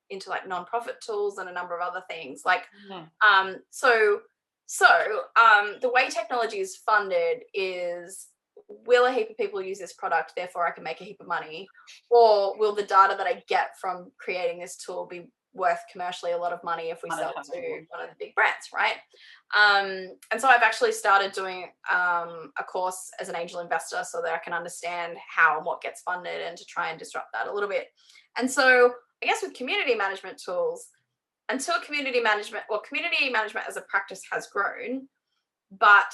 Speaker 2: into nonprofit tools and a number of other things. So the way technology is funded is, will a heap of people use this product, therefore I can make a heap of money? Or will the data that I get from creating this tool be worth commercially a lot of money if we sell to one of the big brands, right? And so I've actually started doing a course as an angel investor so that I can understand how and what gets funded and to try and disrupt that a little bit. And so I guess with community management tools, until community management as a practice has grown, but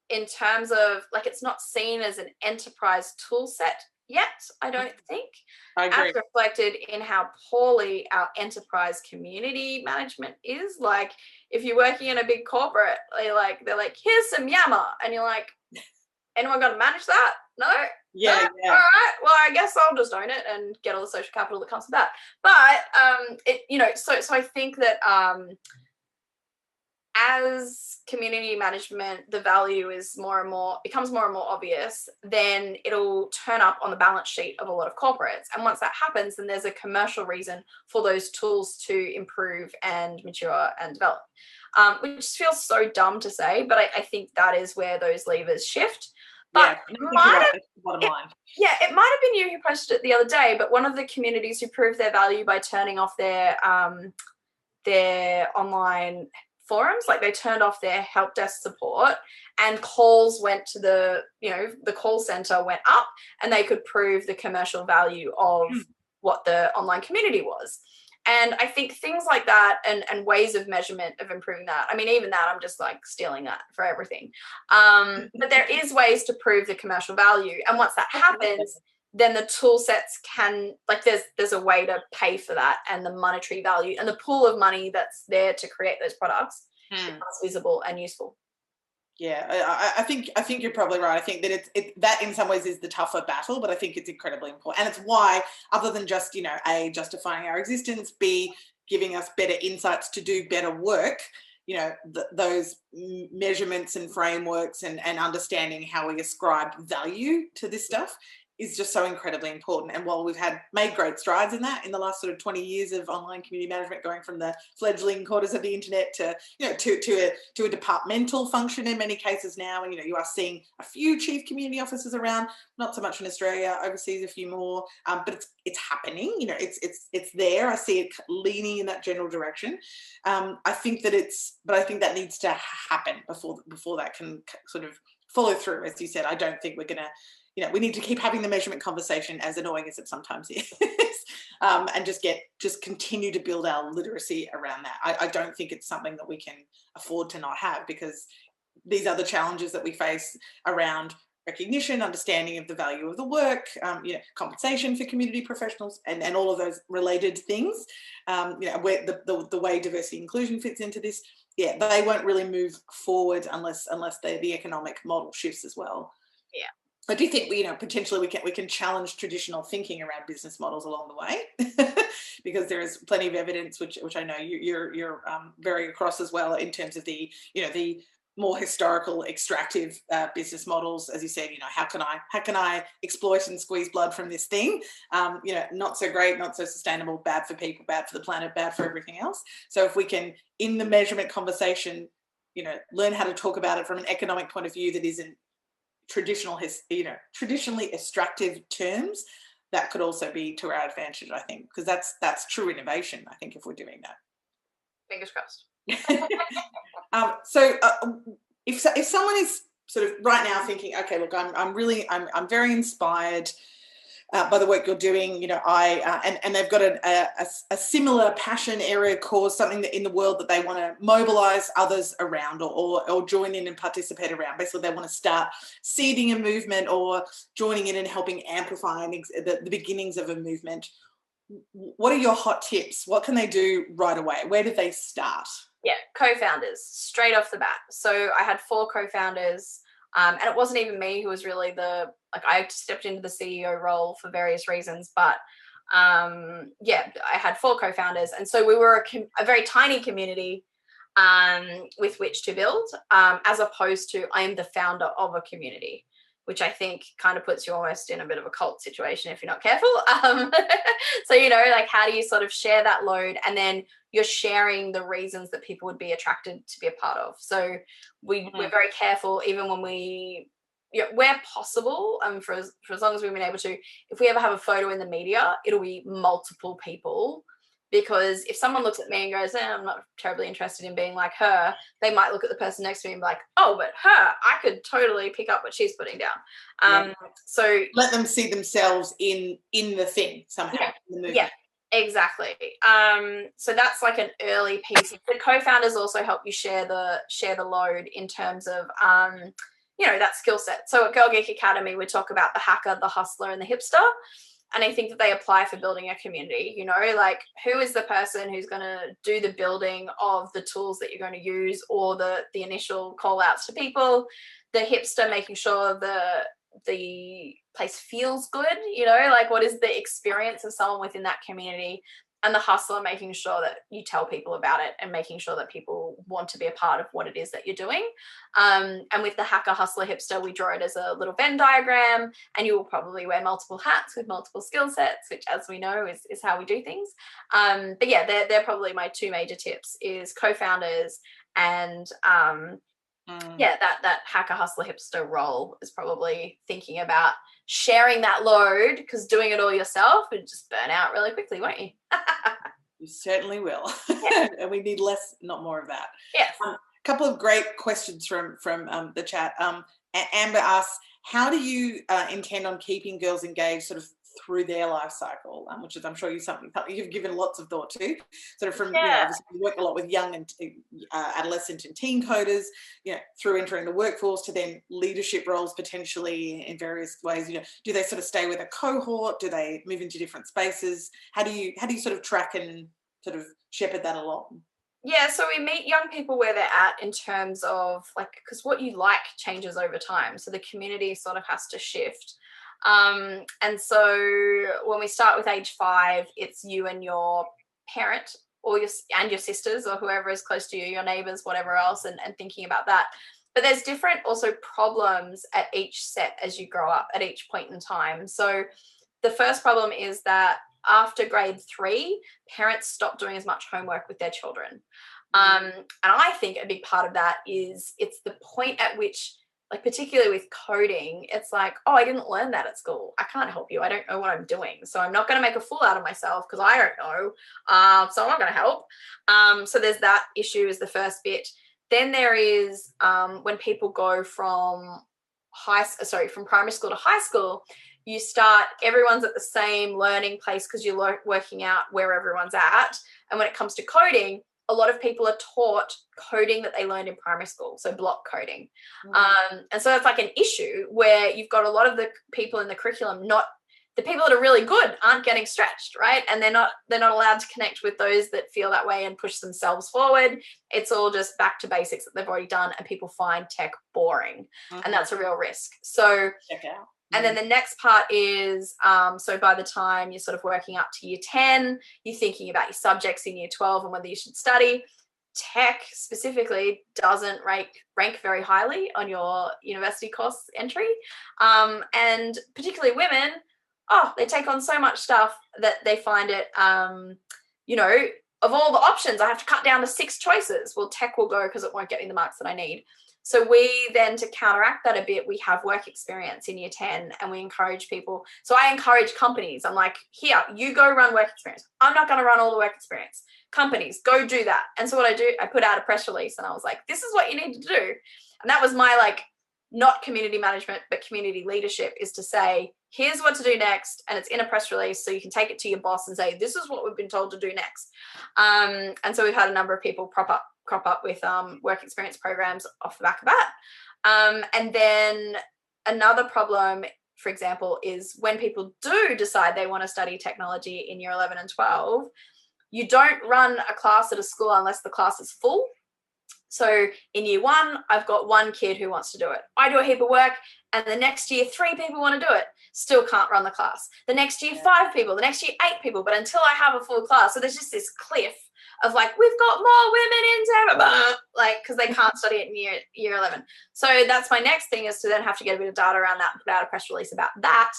Speaker 2: in terms of it's not seen as an enterprise tool set yet, I don't think.
Speaker 1: I agree.
Speaker 2: As reflected in how poorly our enterprise community management is. If you're working in a big corporate, they're like, here's some Yammer, and you're like, anyone got to manage that? No,
Speaker 1: Yeah,
Speaker 2: All
Speaker 1: yeah.
Speaker 2: right, well, I guess I'll just own it and get all the social capital that comes with that. But so I think that as community management, the value is becomes more and more obvious, then it'll turn up on the balance sheet of a lot of corporates. And once that happens, then there's a commercial reason for those tools to improve and mature and develop. Which feels so dumb to say, but I think that is where those levers shift. But
Speaker 1: Yeah, right. That's the bottom line.
Speaker 2: It might have been you who posted it the other day, but one of the communities who proved their value by turning off their online forums, like they turned off their help desk support, and calls went to the call center went up, and they could prove the commercial value of what the online community was. And I think things like that and ways of measurement of improving that, I mean, even that, I'm just like stealing that for everything. But there is ways to prove the commercial value. And once that happens, then the tool sets can, like, there's a way to pay for that, and the monetary value and the pool of money that's there to create those products becomes visible and useful.
Speaker 1: Yeah, I think you're probably right. I think that that in some ways is the tougher battle, but I think it's incredibly important, and it's why, other than just A, justifying our existence, B, giving us better insights to do better work, those measurements and frameworks and understanding how we ascribe value to this stuff is just so incredibly important. And while we've made great strides in that in the last sort of 20 years of online community management, going from the fledgling quarters of the internet to to a departmental function in many cases now, and you are seeing a few chief community officers around, not so much in Australia, overseas a few more, but it's happening. It's there. I see it leaning in that general direction. I think that needs to happen before that can sort of follow through. As you said, I don't think we're going to. We need to keep having the measurement conversation, as annoying as it sometimes is, and just continue to build our literacy around that. I don't think it's something that we can afford to not have, because these are the challenges that we face around recognition, understanding of the value of the work, compensation for community professionals, and all of those related things. Where the way diversity and inclusion fits into this, they won't really move forward unless the economic model shifts as well.
Speaker 2: Yeah.
Speaker 1: I do think potentially we can challenge traditional thinking around business models along the way, because there is plenty of evidence, which I know you're very across as well, in terms of the more historical extractive business models. As you said, how can I exploit and squeeze blood from this thing? Not so great, not so sustainable, bad for people, bad for the planet, bad for everything else. So if we can, in the measurement conversation, learn how to talk about it from an economic point of view that isn't traditionally extractive terms, that could also be to our advantage, I think, because that's true innovation, I think, if we're doing that.
Speaker 2: Fingers crossed.
Speaker 1: So if someone is sort of right now thinking, okay, look, I'm very inspired by the work you're doing, and they've got a similar passion area, cause, something that in the world that they want to mobilize others around, or join in and participate around. Basically, they want to start seeding a movement or joining in and helping amplify the beginnings of a movement. What are your hot tips? What can they do right away? Where do they start?
Speaker 2: Yeah, co-founders straight off the bat. So I had 4 co-founders. And it wasn't even me who was really I stepped into the CEO role for various reasons, but I had 4 co-founders. And so we were a very tiny community with which to build, as opposed to I am the founder of a community, which I think kind of puts you almost in a bit of a cult situation if you're not careful. So, how do you sort of share that load? And then you're sharing the reasons that people would be attracted to be a part of. So we're very careful, even when where possible, for as long as we've been able to, if we ever have a photo in the media, it'll be multiple people. Because if someone looks at me and goes, I'm not terribly interested in being like her, they might look at the person next to me and be like, oh, but her, I could totally pick up what she's putting down. So
Speaker 1: let them see themselves in the thing somehow.
Speaker 2: Yeah, exactly. So that's like an early piece. The co-founders also help you share the load in terms of that skill set. So at Girl Geek Academy, we talk about the hacker, the hustler, and the hipster. And I think that they apply for building a community, who is the person who's going to do the building of the tools that you're going to use, or the initial call outs to people, the hipster making sure the place feels good, you know, like what is the experience of someone within that community, and the hustle, making sure that you tell people about it and making sure that people want to be a part of what it is that you're doing. And with the hacker, hustler, hipster, we draw it as a little Venn diagram, and you will probably wear multiple hats with multiple skill sets, which, as we know, is how we do things. But yeah, they're probably my two major tips: is co-founders, and yeah, that hacker, hustler, hipster role is probably thinking about sharing that load, because doing it all yourself would just burn out really quickly, won't you?
Speaker 1: You certainly will.
Speaker 2: Yeah.
Speaker 1: And we need less, not more of that.
Speaker 2: Yes.
Speaker 1: A couple of great questions from the chat. Amber asks, how do you intend on keeping girls engaged sort of through their life cycle, which is, I'm sure, something you've given lots of thought to, sort of from, you know, obviously you work a lot with young and adolescent and teen coders, you know, through entering the workforce to then leadership roles potentially in various ways. You know, do they sort of stay with a cohort? Do they move into different spaces? How do you sort of track and sort of shepherd that along?
Speaker 2: Yeah, so we meet young people where they're at in terms of, like, because what you like changes over time. So the community sort of has to shift. And so when we start with age 5, it's you and your parent, or your sisters, or whoever is close to you, your neighbors, whatever else, and thinking about that. But there's different also problems at each set as you grow up, at each point in time. So the first problem is that after grade 3, parents stop doing as much homework with their children. And I think a big part of that is it's the point at which, like particularly with coding, it's like, oh, I didn't learn that at school. I can't help you. I don't know what I'm doing. So I'm not going to make a fool out of myself because I don't know. So I'm not going to help. So there's that issue is the first bit. Then there is when people go from primary school to high school, you start, everyone's at the same learning place because you're working out where everyone's at. And when it comes to coding, a lot of people are taught coding that they learned in primary school, so block coding. And so it's like an issue where you've got a lot of the people in the curriculum, not the people that are really good aren't getting stretched, right? And they're not allowed to connect with those that feel that way and push themselves forward. It's all just back to basics that they've already done, and people find tech boring. And that's a real risk. So
Speaker 1: check out.
Speaker 2: And then the next part is, so by the time you're sort of working up to year 10, you're thinking about your subjects in year 12 and whether you should study. Tech specifically doesn't rank very highly on your university course entry. And particularly women, they take on so much stuff that they find it, of all the options, I have to cut down to 6 choices. Well, tech will go because it won't get me the marks that I need. So we then, to counteract that a bit, we have work experience in year 10, and we encourage people. So I encourage companies. I'm like, here, you go run work experience. I'm not going to run all the work experience. Companies, go do that. And so what I do, I put out a press release, and I was like, this is what you need to do. And that was my, like, not community management, but community leadership, is to say, here's what to do next. And it's in a press release, so you can take it to your boss and say, this is what we've been told to do next. And so we've had a number of people crop up with work experience programs off the back of that. And then another problem, for example, is when people do decide they want to study technology in year 11 and 12, you don't run a class at a school unless the class is full. So in year 1, I've got 1 kid who wants to do it. I do a heap of work, and the next year 3 people want to do it. Still can't run the class. The next year 5 people, the next year 8 people, but until I have a full class. So there's just this cliff of like, we've got more women in Sarah, like, because they can't study it in year 11. So that's my next thing, is to then have to get a bit of data around that and put out a press release about that,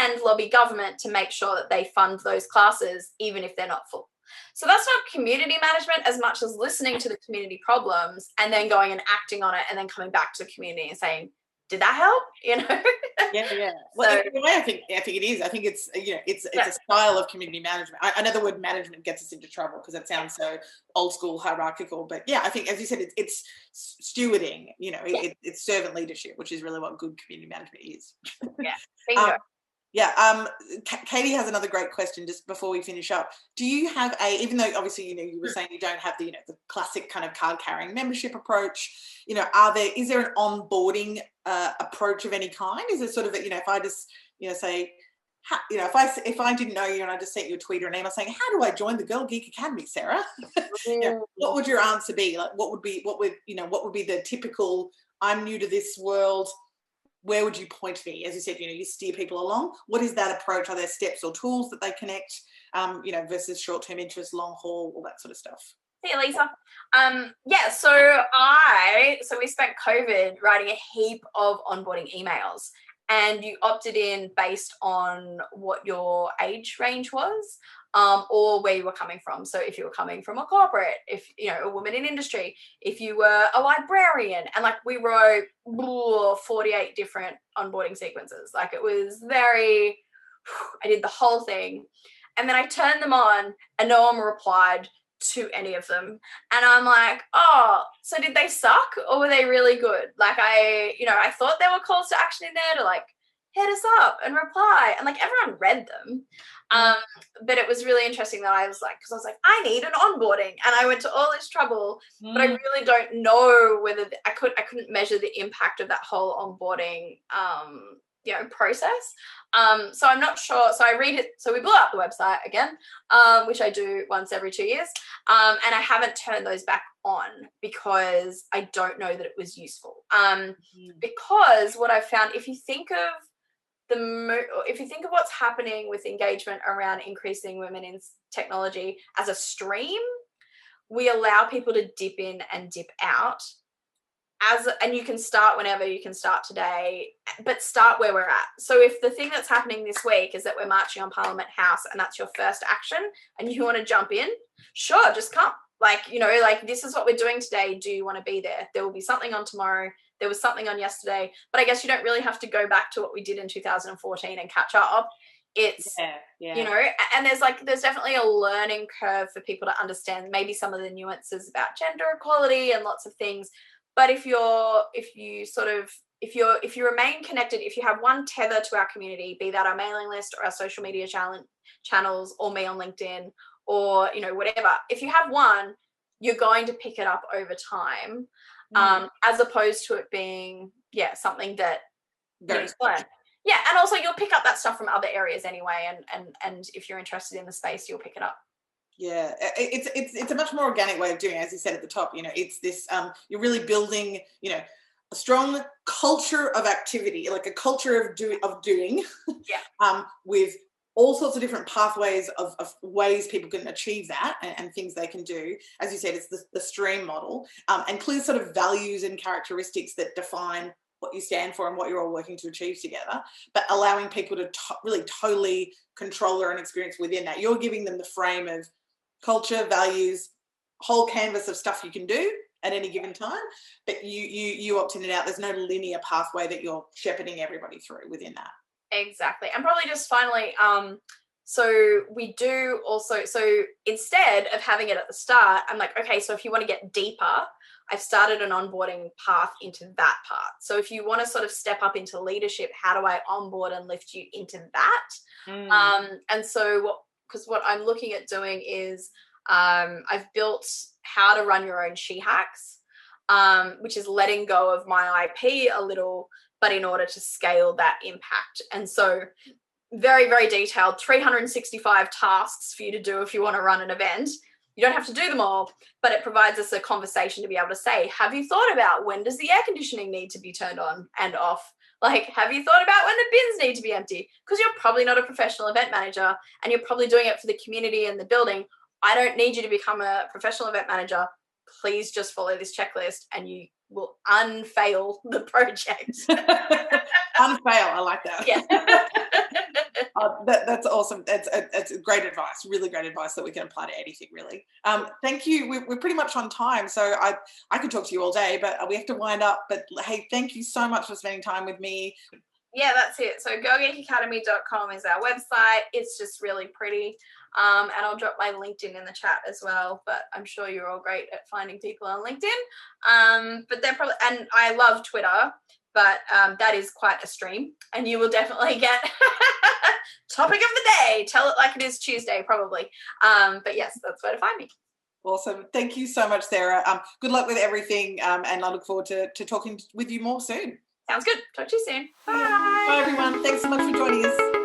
Speaker 2: and lobby government to make sure that they fund those classes even if they're not full. So that's not community management as much as listening to the community problems and then going and acting on it, and then coming back to the community and saying, did that help?
Speaker 1: Yeah. Well, so, in a way, I think it is. I think it's a style of community management. I know the word management gets us into trouble because it sounds so old school, hierarchical. But yeah, I think, as you said, it's stewarding. It's servant leadership, which is really what good community management is.
Speaker 2: Yeah. Bingo.
Speaker 1: Katie has another great question just before we finish up. Do you have even though obviously you were saying you don't have the classic kind of card carrying membership approach, is there an onboarding approach of any kind? Is it sort of if I just say, if I didn't know you and I just sent you a tweet or an email saying, how do I join the Girl Geek Academy, Sarah? What would your answer be? Like, what would be the typical, I'm new to this world, where would you point me? As you said, you steer people along. What is that approach? Are there steps or tools that they connect, versus short-term interest, long haul, all that sort of stuff?
Speaker 2: See you, Lisa. So we spent COVID writing a heap of onboarding emails, and you opted in based on what your age range was, or where you were coming from. So if you were coming from a corporate, if a woman in industry, if you were a librarian, and like we wrote 48 different onboarding sequences. Like it was I did the whole thing, and then I turned them on, and no one replied to any of them. And I'm like, oh, so did they suck or were they really good? Like I thought there were calls to action in there to like hit us up and reply, and like everyone read them. But it was really interesting that I was like, I need an onboarding, and I went to all this trouble, but I really don't know whether I couldn't measure the impact of that whole onboarding process. So I'm not sure. So I read it. So we blew up the website again, which I do once every 2 years. And I haven't turned those back on because I don't know that it was useful. Because what I've found, if you think of what's happening with engagement around increasing women in technology as a stream, we allow people to dip in and dip out. And you can start whenever, you can start today, but start where we're at. So if the thing that's happening this week is that we're marching on Parliament House and that's your first action and you want to jump in, sure, just come. Like this is what we're doing today. Do you want to be there? There will be something on tomorrow. There was something on yesterday, but I guess you don't really have to go back to what we did in 2014 and catch up. It's, and there's definitely a learning curve for people to understand maybe some of the nuances about gender equality and lots of things. But if you remain connected, if you have one tether to our community, be that our mailing list or our social media channels or me on LinkedIn or, whatever, if you have one, you're going to pick it up over time, as opposed to it being, something that you learn. Yeah, and also you'll pick up that stuff from other areas anyway, and if you're interested in the space, you'll pick it up.
Speaker 1: Yeah, it's a much more organic way of doing it, as you said at the top. It's this you're really building, a strong culture of activity, like a culture of doing, with all sorts of different pathways of ways people can achieve that and things they can do. As you said, it's the stream model, and clear sort of values and characteristics that define what you stand for and what you're all working to achieve together, but allowing people to really totally control their own experience within that. You're giving them the frame of culture, values, whole canvas of stuff you can do at any given time, but you opting it out. There's no linear pathway that you're shepherding everybody through within that. Exactly.
Speaker 2: And probably just finally, so we do also, so instead of having it at the start, I'm like, okay, so if you want to get deeper, I've started an onboarding path into that part. So if you want to sort of step up into leadership, how do I onboard and lift you into that? And so what I'm looking at doing is I've built how to run your own she hacks, which is letting go of my IP a little, but in order to scale that impact. And so very, very detailed, 365 tasks for you to do if you want to run an event. You don't have to do them all, but it provides us a conversation to be able to say, have you thought about when does the air conditioning need to be turned on and off? Like, have you thought about when the bins need to be empty? Because you're probably not a professional event manager and you're probably doing it for the community and the building. I don't need you to become a professional event manager. Please just follow this checklist and you will unfail the project.
Speaker 1: Unfail, I like that. Yeah. That's awesome. That's great advice, really great advice that we can apply to anything, really. Thank you. We're pretty much on time, so I could talk to you all day, but we have to wind up. But hey, thank you so much for spending time with me.
Speaker 2: Yeah, that's it. So girlgeekacademy.com is our website. It's just really pretty. And I'll drop my LinkedIn in the chat as well, but I'm sure you're all great at finding people on LinkedIn. But they're probably, and I love Twitter, but that is quite a stream, and you will definitely get topic of the day. Tell it like it is Tuesday, probably. But yes, that's where to find me.
Speaker 1: Awesome. Thank you so much, Sarah. Good luck with everything, and I look forward to talking with you more soon.
Speaker 2: Sounds good. Talk to you soon. Bye.
Speaker 1: Bye, everyone. Thanks so much for joining us.